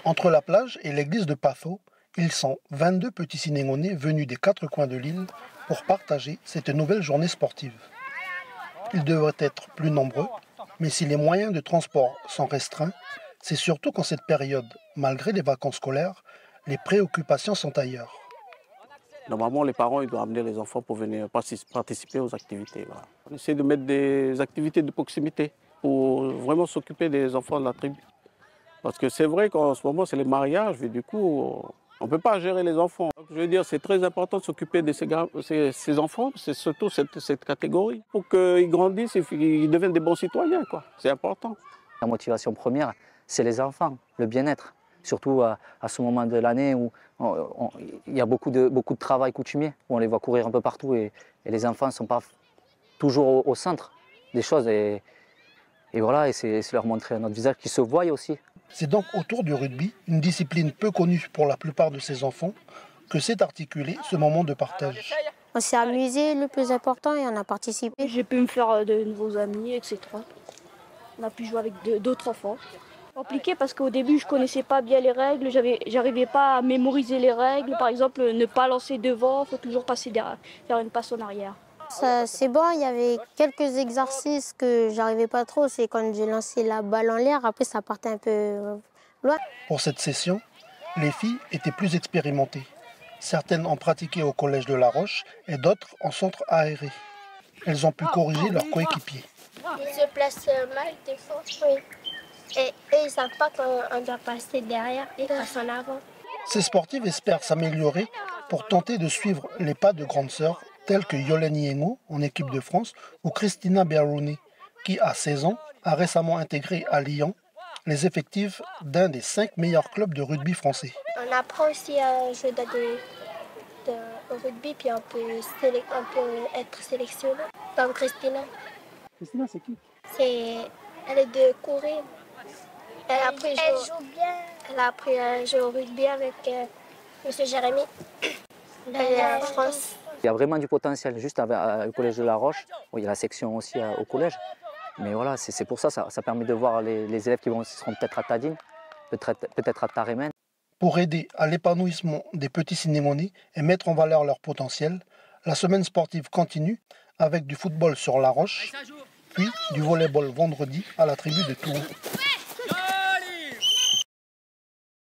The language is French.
Entre la plage et l'église de Patho, ils sont 22 petits Sénégalais venus des 4 coins de l'île pour partager cette nouvelle journée sportive. Ils devraient être plus nombreux, mais si les moyens de transport sont restreints, c'est surtout qu'en cette période, malgré les vacances scolaires, les préoccupations sont ailleurs. Normalement, les parents ils doivent amener les enfants pour venir participer aux activités. Voilà. On essaie de mettre des activités de proximité pour vraiment s'occuper des enfants de la tribu. Parce que c'est vrai qu'en ce moment, c'est les mariages, et du coup, on ne peut pas gérer les enfants. Donc, je veux dire, c'est très important de s'occuper de ces enfants, c'est surtout cette catégorie. Pour qu'ils grandissent et qu'ils deviennent des bons citoyens, quoi. C'est important. La motivation première, c'est les enfants, le bien-être. Surtout à ce moment de l'année où il y a beaucoup de travail coutumier, où on les voit courir un peu partout et les enfants ne sont pas toujours au centre des choses. Et voilà, et c'est leur montrer notre visage qui se voit aussi. C'est donc autour du rugby, une discipline peu connue pour la plupart de ces enfants, que s'est articulé ce moment de partage. On s'est amusé, le plus important, et on a participé. J'ai pu me faire de nouveaux amis, etc. On a pu jouer avec d'autres enfants. Compliqué parce qu'au début, je ne connaissais pas bien les règles, j'arrivais pas à mémoriser les règles. Par exemple, ne pas lancer devant, il faut toujours passer derrière, faire une passe en arrière. C'est bon, il y avait quelques exercices que j'arrivais pas trop. C'est quand j'ai lancé la balle en l'air, après ça partait un peu loin. Pour cette session, les filles étaient plus expérimentées. Certaines ont pratiqué au collège de La Roche et d'autres en centre aéré. Elles ont pu corriger leurs coéquipiers. Ils se placent mal des fois, oui. Et eux, ils ne savent pas qu'on doit passer derrière et passer en avant. Ces sportives espèrent s'améliorer pour tenter de suivre les pas de grandes sœurs telles que Yolène Yengo en équipe de France ou Christina Berrouni, qui à 16 ans a récemment intégré à Lyon les effectifs d'un des 5 meilleurs clubs de rugby français. On apprend aussi à jouer au rugby, puis on peut être sélectionné. Comme Christina. Christina, c'est qui? Elle est de courir. Elle joue bien. Elle a appris à jouer au rugby avec M. Jérémy. Elle est en France. Il y a vraiment du potentiel, juste au collège de La Roche. Bon, il y a la section aussi au collège. Mais voilà, c'est pour ça, ça permet de voir les élèves qui seront peut-être à Tadine, peut-être à Tarémen. Pour aider à l'épanouissement des petits Sénégalais et mettre en valeur leur potentiel, la semaine sportive continue avec du football sur La Roche, puis du volleyball vendredi à la tribu de Toulon.